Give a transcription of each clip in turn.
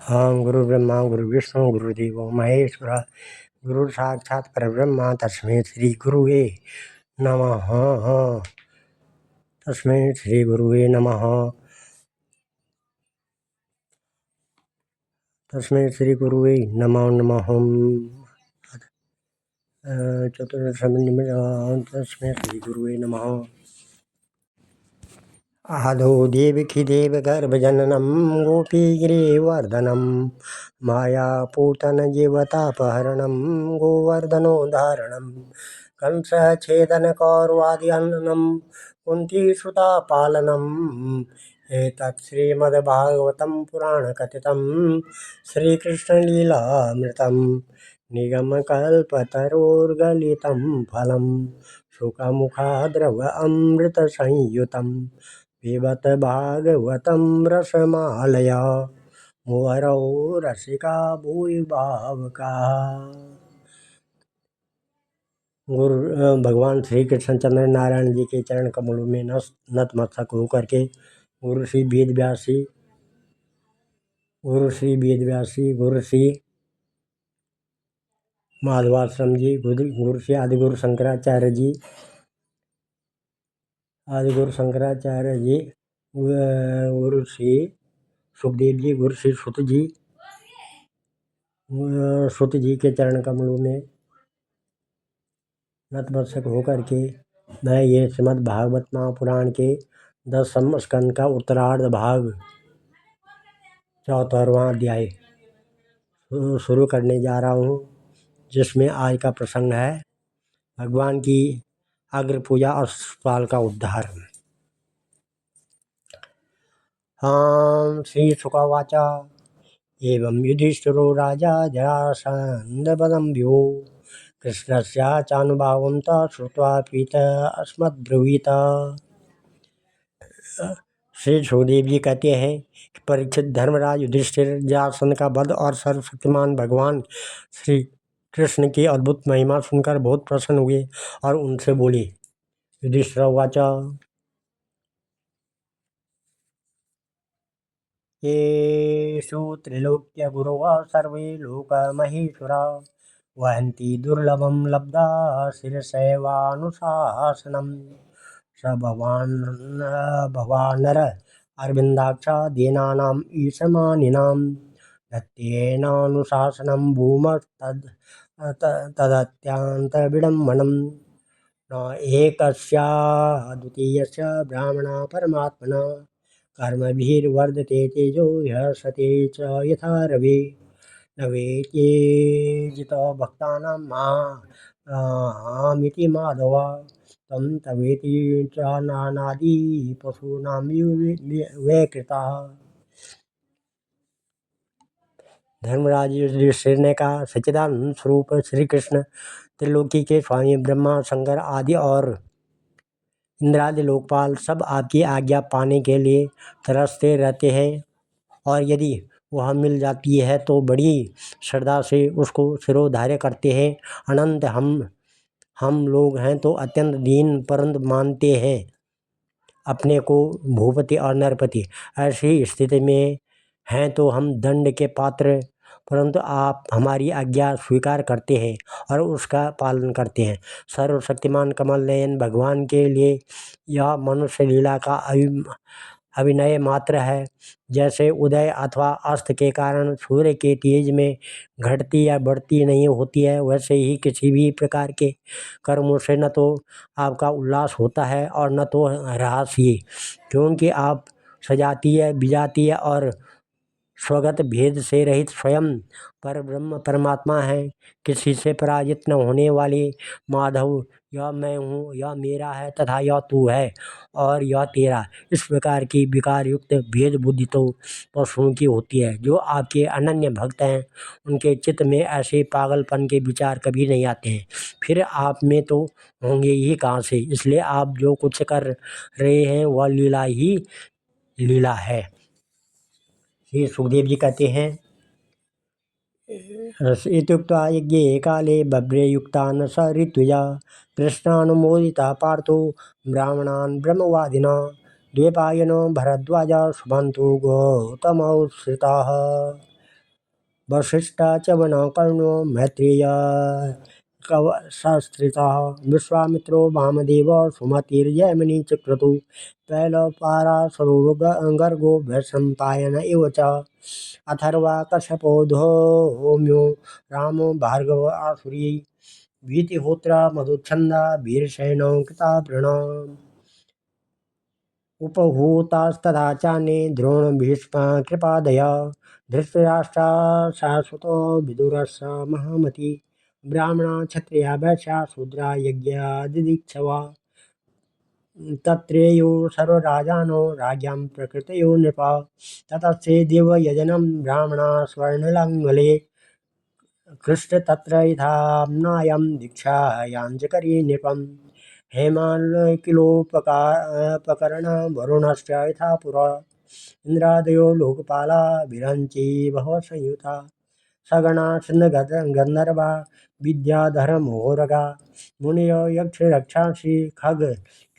हाँ गुरु ब्रह्मा गुरु विष्णु गुरुदेव महेश्वर गुरु साक्षात परब्रह्म तस्मै श्री गुरुवे नमः। तस्मै श्री गुरुवे नमः। तस्मै श्री गुरुवे नमो नमः। तस्मै श्री गुरुवे नमः। आदौ देवकी देवगर्भजननं गोपीगिरिवर्धनं मायापूतनजीवतापहरणं गोवर्धनोद्धारणं कंसच्छेदनकौरवाद्यन्नं कुन्तीसुतापालनम् एतत् श्रीमद्भागवतं पुराणकथितं श्रीकृष्णलीलामृतं निगमकल्पतरोर्गलितं फलं सुखमुखाद्रव अमृतसंयुतं पिबत भागवतं रसमालया मुहुरौ रसिका भूरि भावुकाः। भगवान श्री कृष्ण चंद्र नारायण जी के चरण कमलों में नतमस्तक होकर के गुरु श्री वेद व्यासी गुरु श्री माधवाश्रम जी गुरु श्री आदिगुरु शंकराचार्य जी गुरु श्री सुखदेव जी गुरु श्री सुत जी के चरण कमलों में नतमस्तक होकर के मैं ये श्रीमद् भागवत महापुराण के 10वें स्कंद का उत्तरार्ध भाग 74वां अध्याय शुरू करने जा रहा हूँ, जिसमें आज का प्रसंग है भगवान की अग्र पूजा और शिशुपाल का उद्धार। हाँ श्री शुकवाच एवं युधिष्ठिरो राजा जरासन्धवदम्भ्यो कृष्णस्य चानुभावं तं श्रुत्वा पीतः अस्मद्ब्रवीत। श्री सुखदेव जी कहते हैं कि परीक्षित धर्मराज युधिष्ठिर जरासंध का वध और सर्वशक्तिमान भगवान श्री कृष्ण की अद्भुत महिमा सुनकर बहुत प्रसन्न हुए और उनसे बोले। युधिष्ठिर उवाच येषु त्रिलोक्यगुरो सर्वे लोकमहेश्वरा वहन्ति दुर्लभं लब्धा शिरसैवानुशासनम् स भवानर अरविन्दाक्षा दीनानाम् ईशमानिनां दत्तेनानुशासनं भूमस्तदत्यन्तविडम्बनं न एकस्या द्वितीयस्य ब्राह्मणा परमात्मना कर्मभिर्वर्धते तेजो ह्यसते च यथा रवि नवेत्येजितो भक्तानां मामिति माधव तं तवेति च नानादि पशूनां वैकृतः। धर्मराज युधिष्ठिर ने कहा, सच्चिदानंद स्वरूप श्री कृष्ण त्रिलोकी के स्वामी ब्रह्मा शंकर आदि और इंद्रादि लोकपाल सब आपकी आज्ञा पाने के लिए तरसते रहते हैं, और यदि वह मिल जाती है तो बड़ी श्रद्धा से उसको शिरोधार्य करते हैं। अनंत हम लोग हैं तो अत्यंत दीन परंतु मानते हैं अपने को भूपति और नरपति। ऐसी स्थिति में हैं तो हम दंड के पात्र, परंतु आप हमारी आज्ञा स्वीकार करते हैं और उसका पालन करते हैं। सर्वशक्तिमान कमल नयन भगवान के लिए यह मनुष्य लीला का अभिनय मात्र है। जैसे उदय अथवा अस्त के कारण सूर्य के तेज में घटती या बढ़ती नहीं होती है, वैसे ही किसी भी प्रकार के कर्मों से न तो आपका उल्लास होता है और न तो ह्रास ही, क्योंकि आप सजातीय विजातीय और स्वगत भेद से रहित स्वयं पर ब्रह्म परमात्मा है। किसी से पराजित न होने वाले माधव, यह मैं हूँ, यह मेरा है तथा यह तू है और यह तेरा, इस प्रकार की विकार युक्त भेद बुद्धि तो पशुओं की होती है। जो आपके अनन्य भक्त हैं उनके चित्त में ऐसे पागलपन के विचार कभी नहीं आते हैं, फिर आप में तो होंगे ही कहाँ से। इसलिए आप जो कुछ कर रहे हैं वह लीला ही लीला है। श्री सुखदेव जी कहते हैं, इत्युक्त्वा यज्ञे काले बभ्रे युक्तान् स ऋत्विजा कृष्णानुमोदिता पार्थो ब्राह्मणान् ब्रह्मवादिना द्वैपायनो भरद्वाज शुभन्तु गौतमौश्रिताः। वसिष्ठ च वनकर्णो मैत्रेय शास्त्रितः विश्वामित्रो वामदेव सुमतिर्जैमिनी च क्रतु पैलपाराशरो गर्गो वैशम्पायन एव च अथर्वा कश्यपो धौम्यो रामो भार्गव आसुरी भीतिहोत्रा मधुच्छन्दा वीरसेनो कृतावृण उपहूतास्तथा चान्ये द्रोण भीष्म कृपादय धृतराष्ट्रा शाश्वतो विदुरस्य महामती ब्राह्मणा क्षत्रिया वैश्या शूद्रा यज्ञादिदीक्षवा तत्रेयो सर्वराजानो राज्ञां प्रकृतयो नृपा ततस्ते देवयजनं ब्राह्मणा स्वर्णलङ्गले कृष्ण तत्र यथाम्नायं दीक्षायाञ्जकरी नृपम् हेमाल्किलोपकरण वरुणश्च यथा पुरा इन्द्रादयो लोकपाला विरञ्ची भवसंयुता सगणा गन्धर्वा विद्याधरमोरगा मुनयो यक्षरक्षांसि खग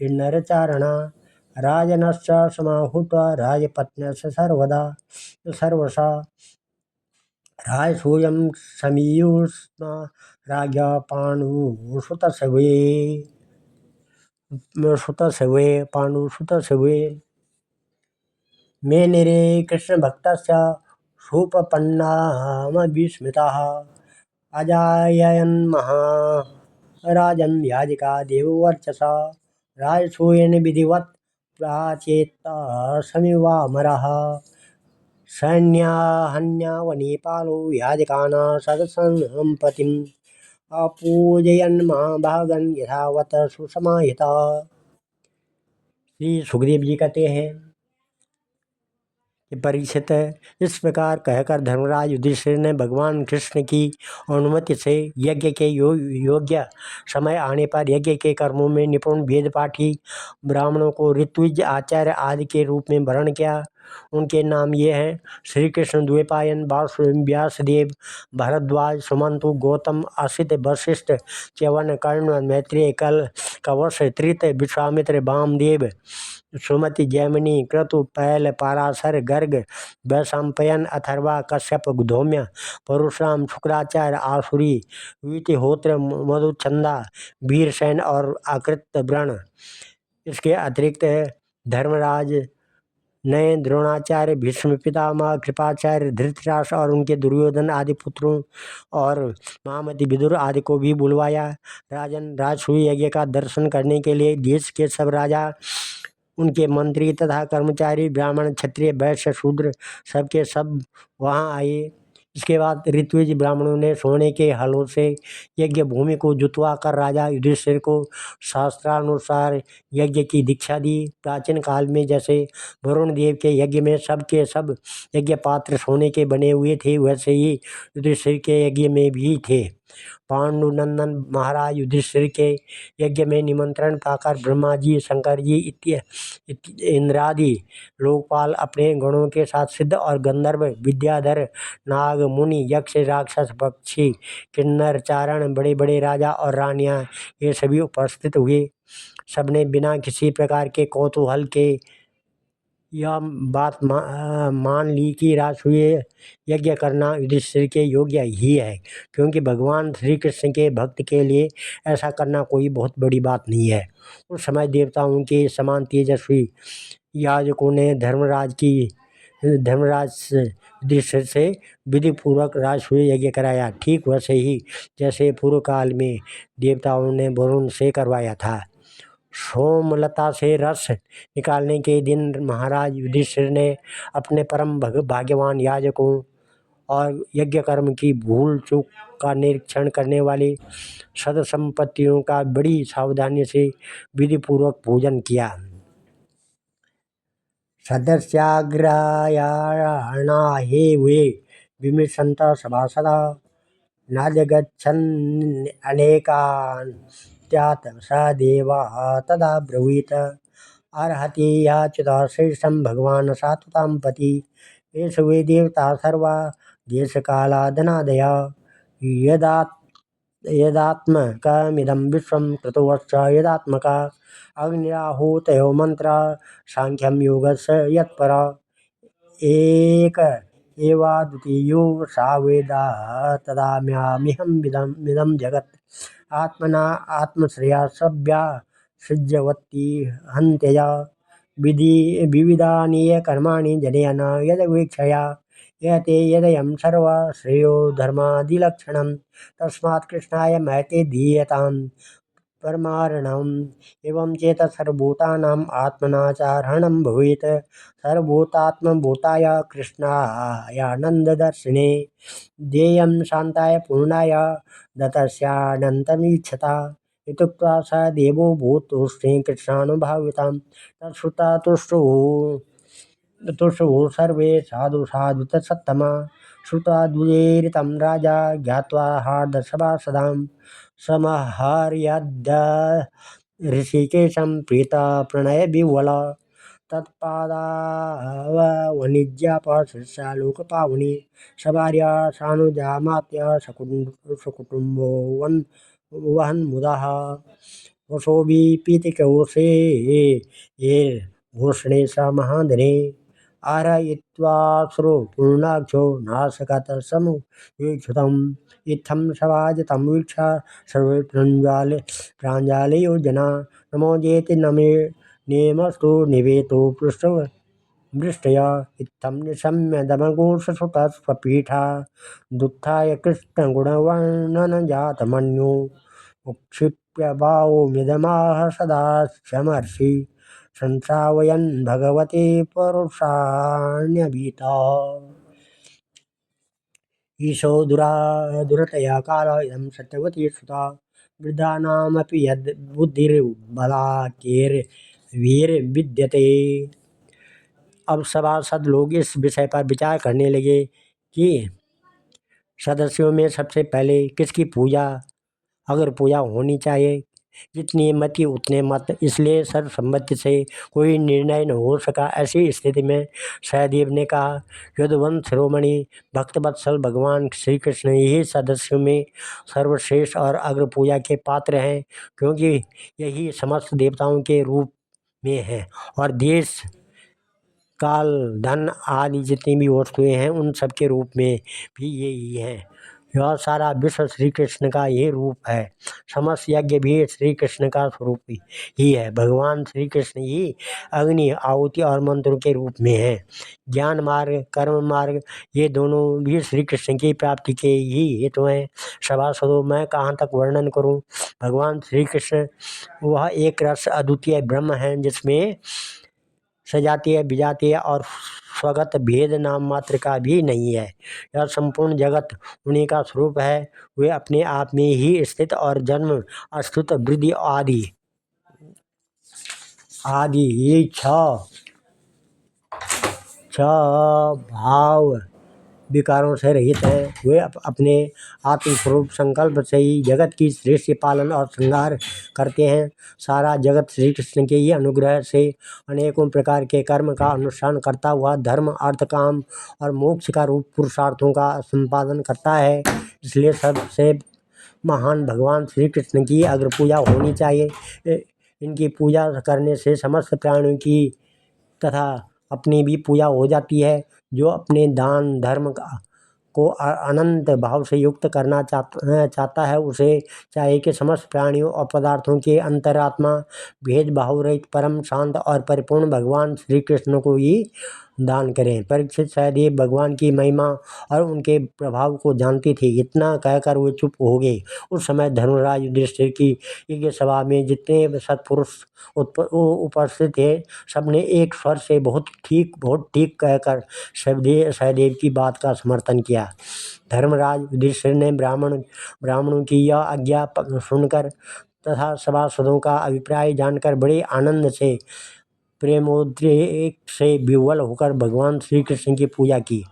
किन्नरचारणा राजनश्च समाहूत्वा राजपत्न्यश्च सर्वशा राजसूयं समीयुष्मा राज्ञा पाण्डुसुतसवे मेनिरे कृष्णभक्तस्य सूपपन्नामविस्मिताः अजायन् महाराजन् याजिका देववर्चसा राजसूयेन विधिवत् प्राचेत्ता समिवामरः सैन्याहन्यावनीपालो याजकानां सदसम्पत्तिम् अपूजयन् महाभागन् यथावत् सुसमाहिता। श्री सुखदेव जी कहते हैं कि परीक्षित, इस प्रकार कहकर धर्मराज युधिष्ठिर ने भगवान कृष्ण की अनुमति से यज्ञ के योग्य समय आने पर यज्ञ के कर्मों में निपुण वेदपाठी ब्राह्मणों को ऋत्विज आचार्य आदि के रूप में वर्ण किया। उनके नाम ये हैं: श्री कृष्ण द्वैपायन, व्यासदेव, भरद्वाज, सुमंतु, गौतम, असित, वशिष्ठ, च्यवन, कर्ण, मैत्रेय, कवश, त्रित, विश्वामित्र, वामदेव, सुमति, जैमिनी, क्रतु, पैल, पाराशर, गर्ग, वैशंपायन, अथर्वा, कश्यप, धौम्य, परशुराम, शुक्राचार्य, आसुरी, वितिहोत्र, मधुच्छंदा, वीरसेन और आकृतव्रण। इसके अतिरिक्त धर्मराज ने द्रोणाचार्य, भीष्म पितामह, कृपाचार्य, धृतराष्ट्र और उनके दुर्योधन आदि पुत्रों और महामती, विदुर आदि को भी बुलवाया। राजन, राजसूय यज्ञ का दर्शन करने के लिए देश के सब राजा, उनके मंत्री तथा कर्मचारी, ब्राह्मण, क्षत्रिय, वैश्य, शूद्र सबके सब वहाँ आए। इसके बाद ऋत्विज ब्राह्मणों ने सोने के हलों से यज्ञ भूमि को जुतवा कर राजा युधिष्ठिर को शास्त्रानुसार यज्ञ की दीक्षा दी। प्राचीन काल में जैसे वरुण देव के यज्ञ में सब के सब यज्ञ पात्र सोने के बने हुए थे, वैसे ही युधिष्ठिर के यज्ञ में भी थे। पांडुनंदन महाराज युधिष्ठिर के यज्ञ में निमंत्रण पाकर ब्रह्मा जी, शंकर जी, इंद्रादि लोकपाल अपने गणों के साथ सिद्ध और गंधर्व, विद्याधर, नाग, मुनि, यक्ष, राक्षस, पक्षी, किन्नर, चारण, बड़े बड़े राजा और रानियां, ये सभी उपस्थित हुए। सबने बिना किसी प्रकार के कौतूहल के यह बात मान ली कि राजसूय यज्ञ करना युधिष्ठिर के योग्य ही है, क्योंकि भगवान श्री कृष्ण के भक्त के लिए ऐसा करना कोई बहुत बड़ी बात नहीं है। उस समय देवताओं के समान तेजस्वी याजकों ने धर्मराज युधिष्ठिर से विधि पूर्वक राजसूय यज्ञ कराया, ठीक वैसे ही जैसे पूर्व काल में देवताओं ने वरुण से करवाया था। सोमलता से रस निकालने के दिन महाराज युधिष्ठिर ने अपने परम भाग्यवान याजकों और यज्ञ कर्म की भूल चूक का निरीक्षण करने वाले सदसंपत्तियों का बड़ी सावधानी से विधि पूर्वक पूजन किया। सदस्याग्रयाणा हे वे विमिषन्त सभासदा नाद्यगच्छन् अनेकान् त्यात स देवः तदा ब्रवीत अर्हति याच्युतः श्रेष्ठं भगवान् सात्वतां पति एष वे देवता सर्वा देशकालादनादया यदात्मकमिदं विश्वं क्रतुश्च यदात्मका अग्निराहुतयो मंत्र सांख्यं योगस्य यत्पर एक एवाद्वितीयो सा वेदा तदाम्यामिहं मिदं जगत् आत्मना आत्मश्रेया सभ्या सृज्यवती हन्त्यया विविधानि कर्माणि जनयन यदवीक्षया यते यदयं सर्व श्रेयो धर्मादिलक्षणं तस्मात् कृष्णाय महते धीयताम् परमार्णम् एवं चेत सर्वभूतानाम् आत्मनाचारणं भवेत् सर्वभूतात्मभूताय कृष्णायानन्ददर्शिने देयं शान्ताय पूर्णाय दत्तस्यानन्तमीक्षता इत्युक्त्वा स देवो भूतोष्णे कृष्णानुभावितां तच्छ्रुता तुष्टुः सर्वे साधु साधु तत्सत्तमा श्रुत्वा द्विजेरितं राजा ज्ञात्वा हार्दसभासदां समहार्यद्य ऋषिकेशं प्रीता प्रणयविह्वला तत्पादावनिज्यापशिष्या लोकपावनी सभार्या सानुजामात्य सकुटुम्बो वहन्मुदः वसोऽपि पीतिकोशे येर्भूषणे स महाधने आरयित्वाश्रु पूर्णाक्षो नाशकत समुवीक्षितम् इत्थं सभाजितं वीक्षा सर्वे प्राञ्जालयो जना नमो जेति नमे नेमस्तु निवेतो पृष्ठया इत्थं निशम्य दमघोषसुतः स्वपीठा दुत्थाय कृष्णगुणवर्णनजातमन्यो उक्षिप्य भावमिदमाह सदा समर्षि संश्रावयन् भगवते परुषाण्यभीता ईशो दुरतया काल इदं सत्यवती सुता वृद्धानामपि यद् बुद्धिर्बलाकेर्वीर्विद्यते। अब सभासद लोग इस विषय पर विचार करने लगे कि सदस्यों में सबसे पहले किसकी पूजा अगर पूजा होनी चाहिए। जितनी मति उतने मत, इसलिए सर्वसम्मति से कोई निर्णय न हो सका। ऐसी स्थिति में सहदेव ने कहा, यदुवंश शिरोमणि भक्तवत्सल भगवान श्री कृष्ण यही सदस्यों में सर्वश्रेष्ठ और अग्र पूजा के पात्र हैं, क्योंकि यही समस्त देवताओं के रूप में है और देश काल धन आदि जितनी भी वस्तुएं हैं उन सब के रूप में भी यही है। यह सारा विश्व श्री कृष्ण का ये रूप है। समस्त यज्ञ भी श्री कृष्ण का स्वरूप ही है। भगवान श्री कृष्ण ही अग्नि आहुति और मंत्रों के रूप में है। ज्ञान मार्ग कर्म मार्ग ये दोनों भी श्री कृष्ण की प्राप्ति के ही हेतु हैं। सभासदों, मैं कहाँ तक वर्णन करूं। भगवान श्री कृष्ण वह एक रस अद्वितीय ब्रह्म है जिसमें सजातीय विजातीय और स्वगत भेद नाम मात्र का भी नहीं है। यह संपूर्ण जगत उन्हीं का स्वरूप है। वे अपने आप में ही स्थित और जन्म अस्तित्व वृद्धि आदि ये छह भाव विकारों से रहित है। वे अपने आत्मस्वरूप संकल्प से ही जगत की सृष्टि पालन और श्रृंगार करते हैं। सारा जगत श्री कृष्ण के ही अनुग्रह से अनेकों प्रकार के कर्म का अनुष्ठान करता हुआ धर्म अर्थ काम और मोक्ष का रूप पुरुषार्थों का संपादन करता है। इसलिए सबसे महान भगवान श्री कृष्ण की अग्र पूजा होनी चाहिए। इनकी पूजा करने से समस्त प्राणियों की तथा अपनी भी पूजा हो जाती है। जो अपने दान धर्म को अनंत भाव से युक्त करना चाहता है, उसे चाहिए कि समस्त प्राणियों और पदार्थों के अंतरात्मा भेदभाव रहित परम शांत और परिपूर्ण भगवान श्री कृष्ण को ही दान करें। परीक्षित सहदेव भगवान की महिमा और उनके प्रभाव को जानती थी। इतना कहकर वे चुप हो गए। उस समय धर्मराज युधिष्ठिर की यज्ञ सभा में जितने सत्पुरुष उपस्थित थे, सबने एक स्वर से बहुत ठीक कहकर सहदेव की बात का समर्थन किया। धर्मराज युधिष्ठिर ने ब्राह्मणों की यह आज्ञा सुनकर तथा सभासदों का अभिप्राय जानकर बड़े आनंद से प्रेमोद्रेक से विह्वल होकर भगवान श्री कृष्ण की पूजा की।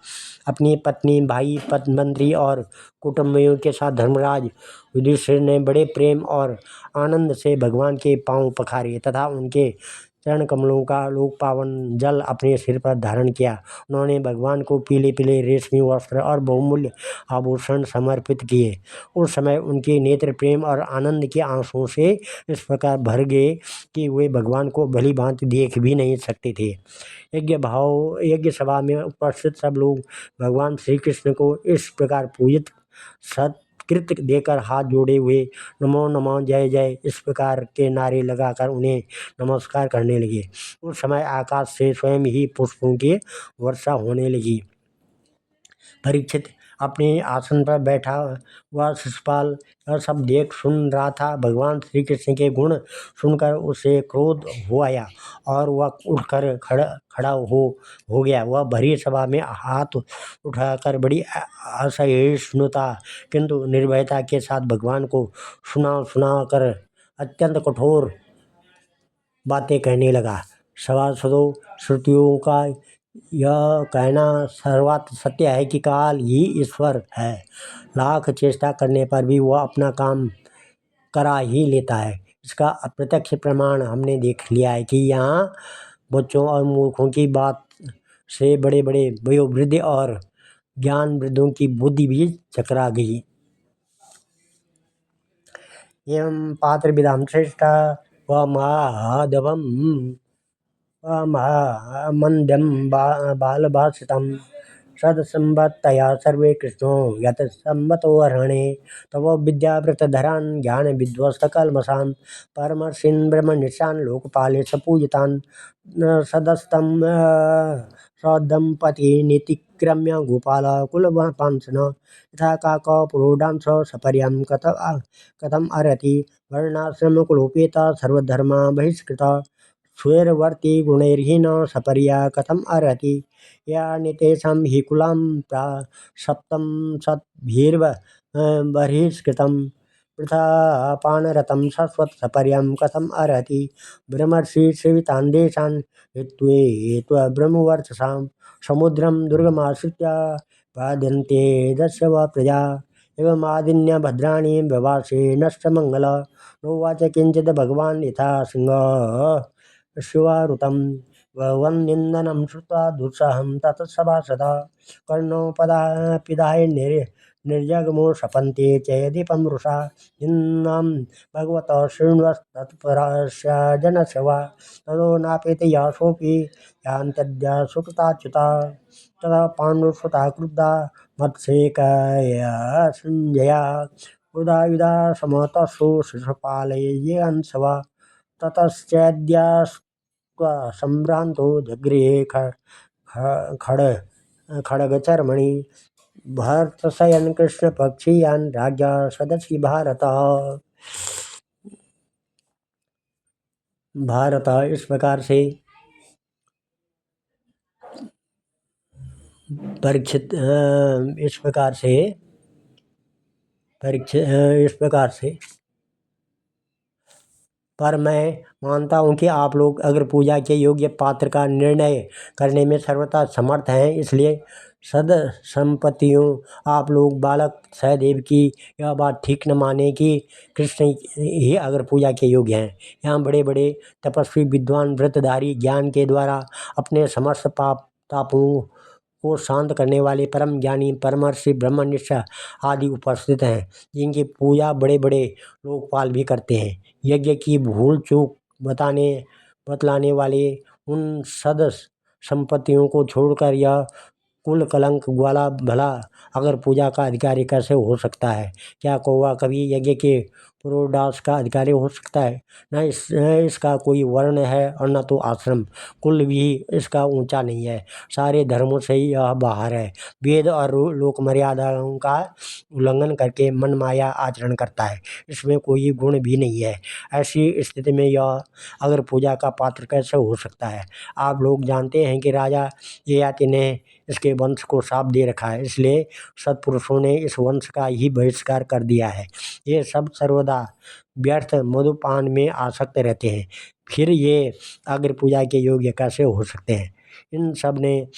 अपनी पत्नी, भाई, मंत्री और कुटुंबियों के साथ धर्मराज युधिष्ठिर ने बड़े प्रेम और आनंद से भगवान के पांव पखारे तथा उनके चरण कमलों का लोक पावन जल अपने सिर पर धारण किया। उन्होंने भगवान को पीले पीले रेशमी वस्त्र और बहुमूल्य आभूषण समर्पित किए। उस समय उनके नेत्र प्रेम और आनंद के आंसुओं से इस प्रकार भर गए कि वे भगवान को भली भांति देख भी नहीं सकते थे। यज्ञ सभा में उपस्थित सब लोग भगवान श्री कृष्ण को इस प्रकार पूजित सत्कृत देकर हाथ जोड़े हुए नमो नमो जय जय इस प्रकार के नारे लगाकर उन्हें नमस्कार करने लगे। उस समय आकाश से स्वयं ही पुष्पों की वर्षा होने लगी। परीक्षित अपने आसन पर बैठा हुआ शिशुपाल यह सब देख सुन रहा था। भगवान श्री कृष्ण के गुण सुनकर उसे क्रोध हो आया और वह उठकर खड़ा हो गया। वह भरी सभा में हाथ उठाकर बड़ी असहिष्णुता किंतु निर्भयता के साथ भगवान को सुना कर अत्यंत कठोर बातें कहने लगा। सभासदों, श्रुतियों का यह कहना सर्वत्र सत्य है कि काल ही ईश्वर है। लाख चेष्टा करने पर भी वह अपना काम करा ही लेता है। इसका अप्रत्यक्ष प्रमाण हमने देख लिया है कि यहाँ बच्चों और मूर्खों की बात से बड़े बड़े वयोवृद्ध और ज्ञान वृद्धों की बुद्धि भी चकरा गई। एवं पात्र विधाम श्रेष्ठा व माधवम मंद्यम बालभाषितम सदसंबत्तया सर्वे कृष्णो यत संबतोहरणे तव विद्याव्रतधरान् ज्ञान विध्वस्त कल्मषान् परमर्षीन् ब्रह्मनिष्ठान् लोकपाले सपूजितान् सदस्तं सदंपति नीतिक्रम्य गोपाल कुलपांसन यथा काक पुरोडांस सपर्यं कथम अर्हति वर्णाश्रम कुलोपेत सर्वधर्मा बहिष्कृत स्वैरवर्ती गुणैर्हीन सपर्या कथम अर्हति या नितेषां हि कुलं सप्तं सद्भिर्बहिष्कृतं वृथा पानरतं शश्वत सपर्यं कथम अर्हति ब्रह्मर्षि सेवितान् देशान् हित्वा ब्रह्मवर्चसां समुद्रं दुर्गमाश्रित्य बाध्यन्ते दस्य वा प्रजा एवमादिन्य भद्राणि व्यवासे नष्टमङ्गल नोवाच किञ्चित् भगवान् यथा सिंहः शिवारुतं वन्निन्दनं श्रुत्वा दुस्सहं तत्सभासदः कर्णोपदाय निर्जग्मो शपन्ते च दीपं रुषा निन्दं भगवतः शृण्वस्तत्परस्य जनस्य वा ततो नापेति यासोऽपि यान्त्यद्य सुकृताच्युता तदा पाण्डुसुता क्रुद्धा मत्सेकया संजया उदायुधा समतसु शिशुपालये अंशवा ततश्चैद्यास्त्वसम्भ्रान्तो जगृहे खड्गचर्मणि भर्तशयन् कृष्णपक्षीयान् राज्ञा सदसि भारत इस प्रकार से परीक्षित इस प्रकार से पर मैं मानता हूँ कि आप लोग अगर पूजा के योग्य पात्र का निर्णय करने में सर्वथा समर्थ हैं, इसलिए सद संपत्तियों आप लोग बालक सहदेव की यह बात ठीक न माने कि कृष्ण ही अगर पूजा के योग्य हैं। यहाँ बड़े बड़े तपस्वी विद्वान व्रतधारी ज्ञान के द्वारा अपने समस्त पाप तापों को शांत करने वाले परम ज्ञानी परमर्षि ब्रह्मनिष्ठ आदि उपस्थित हैं, जिनकी पूजा बड़े बड़े लोकपाल भी करते हैं। यज्ञ की भूल चूक बतलाने वाले उन सद संपत्तियों को छोड़कर यह कुल कलंक ग्वाला भला अगर पूजा का अधिकारी कैसे हो सकता है? क्या कौवा कभी यज्ञ के पुरोडास का अधिकारी हो सकता है? न इसका कोई वर्ण है और न तो आश्रम कुल भी इसका ऊंचा नहीं है। सारे धर्मों से ही यह बाहर है। वेद और लोक मर्यादाओं का उल्लंघन करके मन माया आचरण करता है। इसमें कोई गुण भी नहीं है। ऐसी स्थिति में यह अगर पूजा का पात्र कैसे हो सकता है? आप लोग जानते हैं कि राजा ययाति ने इसके वंश को शाप दे रखा है, इसलिए सत्पुरुषों ने इस वंश का ही बहिष्कार कर दिया है। ये सब सर्वदा व्यर्थ मधुपान में आसक्त रहते हैं, फिर ये अग्र पूजा के योग्य कैसे हो सकते हैं? इन सब ने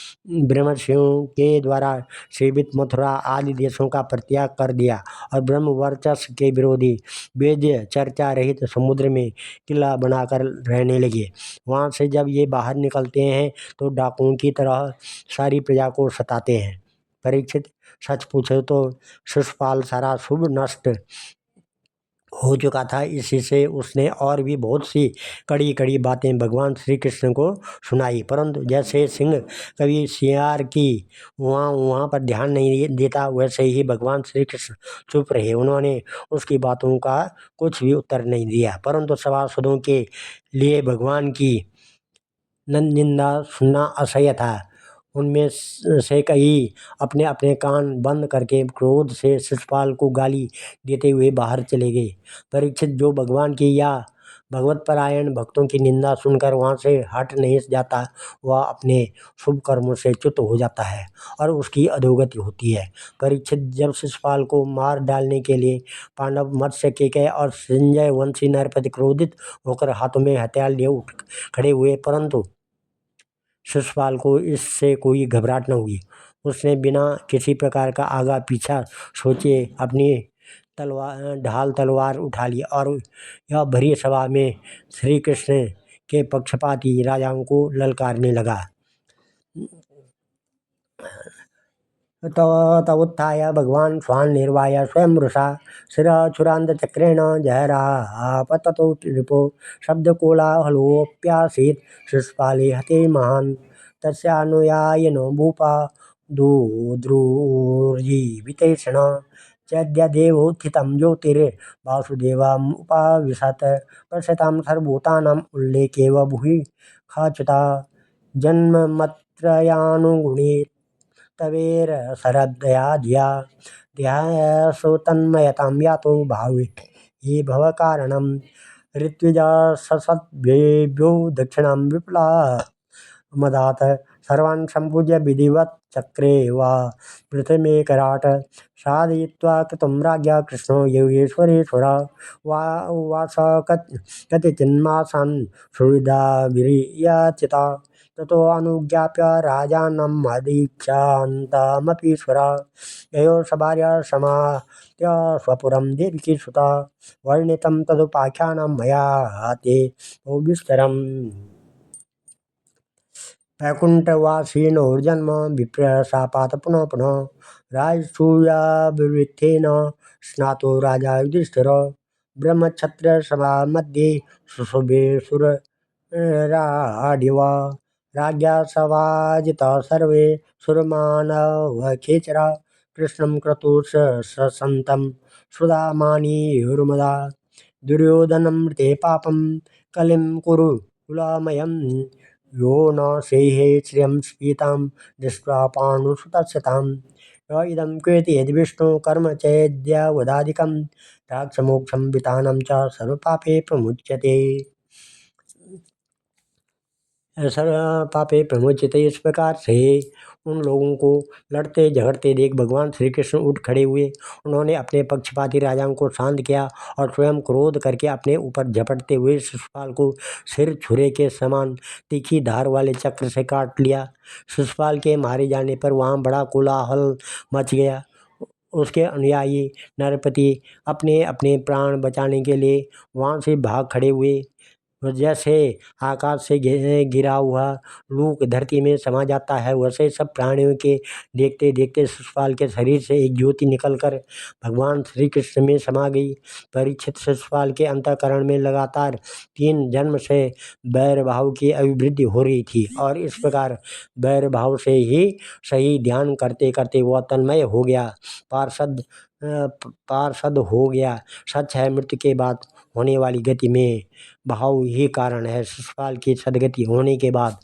ब्रह्मर्षियों के द्वारा सेवित मथुरा आदि देशों का परित्याग कर दिया और ब्रह्म वर्चस्व के विरोधी वेद्य चर्चा रहित समुद्र में किला बनाकर रहने लगे। वहाँ से जब ये बाहर निकलते हैं तो डाकुओं की तरह सारी प्रजा को सताते हैं। परीक्षित, सच पूछो तो शिशुपाल सारा शुभ नष्ट हो चुका था। इसी से उसने और भी बहुत सी कड़ी कड़ी बातें भगवान श्री कृष्ण को सुनाई, परंतु जैसे सिंह कभी सियार की वहाँ पर ध्यान नहीं देता, वैसे ही भगवान श्री कृष्ण चुप रहे। उन्होंने उसकी बातों का कुछ भी उत्तर नहीं दिया, परंतु सभासदों के लिए भगवान की निंदा सुनना असह्य था। उनमें से कई अपने अपने कान बंद करके क्रोध से शिशुपाल को गाली देते हुए बाहर चले गए। परीक्षित, जो भगवान की या भगवत परायण भक्तों की निंदा सुनकर वहाँ से हट नहीं जाता, वह अपने शुभ कर्मों से च्युत हो जाता है और उसकी अधोगति होती है। परीक्षित, जब शिशुपाल को मार डालने के लिए पांडव मत्स्य केकय और संजय वंशी नरपति क्रोधित होकर हाथों में हथियार लिए उठ खड़े हुए, परंतु शिशुपाल को इससे कोई घबराहट न हुई। उसने बिना किसी प्रकार का आगा पीछा सोचे अपनी ढाल तलवार उठा ली और यह भरी सभा में श्री कृष्ण के पक्षपाती राजाओं को ललकारने लगा। तवुत्थाय भगवान स्वान् निर्वाय स्वयं वृषा शिरच्छुरान्धचक्रेण जहरापततो रिपो शब्दकोलाहलोऽप्यासीत् शिशुपाले हते महान् तस्यानुयायिनो भूपा दुद्रुर्जीवितेषण चैद्यदेवोत्थितं ज्योतिर्वासुदेवमुपाविशत् पश्यतां सर्वभूतानाम् उल्लेखेव भुवि खाच्युता जन्मत्रयानुगुणे तवेर शरदया धिया ध्यासो तन्मयतां यातो भावे ये भव कारणं ऋत्विजा ससद्भ्यो दक्षिणां विपुला मदात सर्वान् सम्पूज्य विधिवत् चक्रे वा पृथ्वीमेकराट साधयित्वा कृतं राज्ञा कृष्णो योगेश्वरेश्वरा वास कतिचिन्मासान् सुहृदाभिर्याचिता ततो अनुज्ञाप्य राजानम् अदीक्षान्तमपीश्वरा ययो सभार्या समात्य स्वपुरं देवकीसुता वर्णितं तदुपाख्यानं मया ते विस्तरम्। वैकुण्ठवासिनोर्जन्म विप्रशापात् पुनः पुनः राजसूयाभिवृद्धेन स्नातो राजा युधिष्ठिर ब्रह्मक्षत्रसभामध्ये सुशोभे सुरराढ्यवा राज्ञा सभाजिता सर्वे सुरमानवखेचरा कृष्णं क्रतुः ससन्तं सुधामानीयुर्मदा दुर्योधनमृते पापं कलिं कुरु कुलामयं यो न सेहे श्रियं स्फीतां दृष्ट्वा पाण्डुसुतस्य ताम् इदं क्वेति यद्विष्णु कर्म चेद्यवदादिकं राक्षमोक्षं वितानं च सर्वपापे प्रमुच्यते। सर्व पापे प्रमुच्यते। इस प्रकार से उन लोगों को लड़ते झगड़ते देख भगवान श्री कृष्ण उठ खड़े हुए। उन्होंने अपने पक्षपाती राजाओं को शांत किया और स्वयं क्रोध करके अपने ऊपर झपटते हुए शिशुपाल को सिर छुरे के समान तीखी धार वाले चक्र से काट लिया। शिशुपाल के मारे जाने पर वहाँ बड़ा कोलाहल मच गया। उसके अनुयायी नरपति अपने अपने प्राण बचाने के लिए वहाँ से भाग खड़े हुए। जैसे आकाश से गिरा हुआ लूक धरती में समा जाता है, वैसे सब प्राणियों के देखते देखते शिशुपाल के शरीर से एक ज्योति निकलकर भगवान श्री कृष्ण में समा गई। परीक्षित, शिशुपाल के अंतःकरण में लगातार 3 जन्म से बैर भाव की अभिवृद्धि हो रही थी और इस प्रकार बैर भाव से ही सही ध्यान करते करते वह तन्मय हो गया, पार्षद हो गया। सच है, मृत्यु के बाद होने वाली गति में भाव ही कारण है। शिशुपाल की सदगति होने के बाद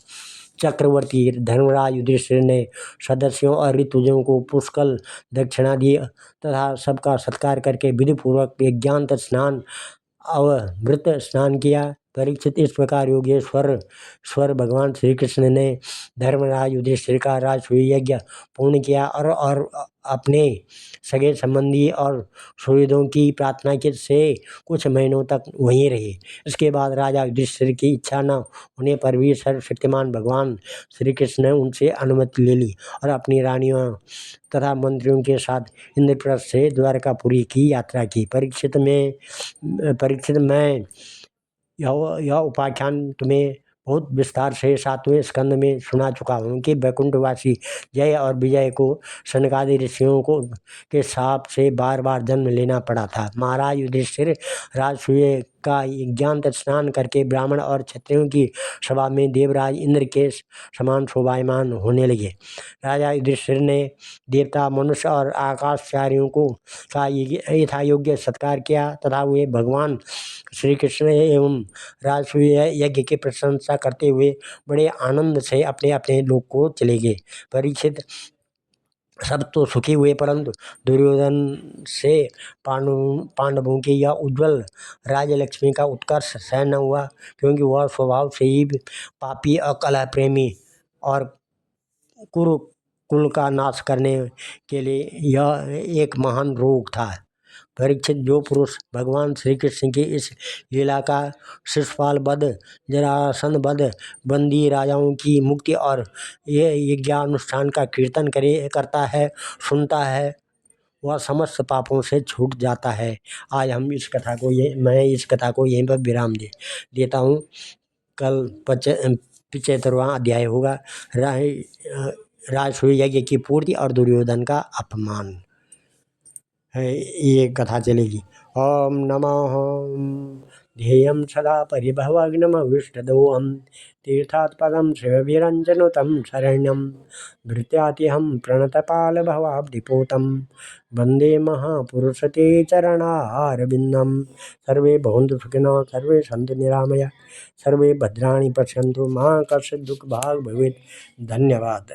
चक्रवर्ती धर्मराज युधिष्ठिर ने सदस्यों और ऋतुजों को पुष्कल दक्षिणा दी तथा सबका सत्कार करके विधिपूर्वक यज्ञांत स्नान अवभृत स्नान किया। परीक्षित, इस प्रकार योगेश्वर स्वर भगवान श्री कृष्ण ने धर्मराज युधिष्ठिर का राजसूय यज्ञ पूर्ण किया और अपने सगे संबंधी और सुहृदों की प्रार्थना के से कुछ महीनों तक वहीं रहे। इसके बाद राजा युधिष्ठिर की इच्छा न होने पर भी सर्वशक्तिमान भगवान श्री कृष्ण ने उनसे अनुमति ले ली और अपनी रानियों तथा मंत्रियों के साथ इंद्रप्रस्थ से द्वारकापुरी की यात्रा की। परीक्षित मैं यह उपाख्यान तुम्हें बहुत विस्तार से 7वें स्कंद में सुना चुका हूँ कि वैकुंठवासी जय और विजय को सनकादि ऋषियों को के शाप से बार बार जन्म लेना पड़ा था। महाराज युधिष्ठिर राजसूय का ज्ञान स्नान करके ब्राह्मण और क्षत्रियों की सभा में देवराज इंद्र के समान शोभायमान होने लगे। राजा युधिष्ठिर ने देवता, मनुष्य और आकाशचारियों को का यथायोग्य सत्कार किया तथा वे भगवान श्री कृष्ण एवं राजसूय यज्ञ की प्रशंसा करते हुए बड़े आनंद से अपने अपने लोक को चले गए। परीक्षित, सब तो सुखी हुए, परंतु दुर्योधन से पांडवों की यह उज्ज्वल राज्यलक्ष्मी का उत्कर्ष सहन न हुआ, क्योंकि वह स्वभाव से ही पापी, अकलह प्रेमी और कुरु कुल का नाश करने के लिए यह एक महान रोग था। परीक्षित, जो पुरुष भगवान श्री कृष्ण की इस लीला का शिशुपाल वध, जरासंध वध, बंदी राजाओं की मुक्ति और ये यज्ञानुष्ठान का कीर्तन करता है, सुनता है, वह समस्त पापों से छूट जाता है। आज मैं इस कथा को यहीं पर विराम देता हूँ। कल 75वां अध्याय होगा, राजसूय यज्ञ की पूर्ति और दुर्योधन का अपमान है, ये कथा चलेगी। ओम नमः ध्येयं सदा परिभवग्नमविष्टदोहं तीर्थात् पदं शिवभिरञ्जनुतं शरण्यं भृत्यातिहं प्रणतपालभवाब्धिपोतं वन्दे महापुरुषते चरणारविन्दं। सर्वे भवन्तु सुखिनः, सर्वे सन्तु निरामया, सर्वे भद्राणि पश्यन्तु, मा कश्चित् दुःखभाग् भवेत्। धन्यवाद।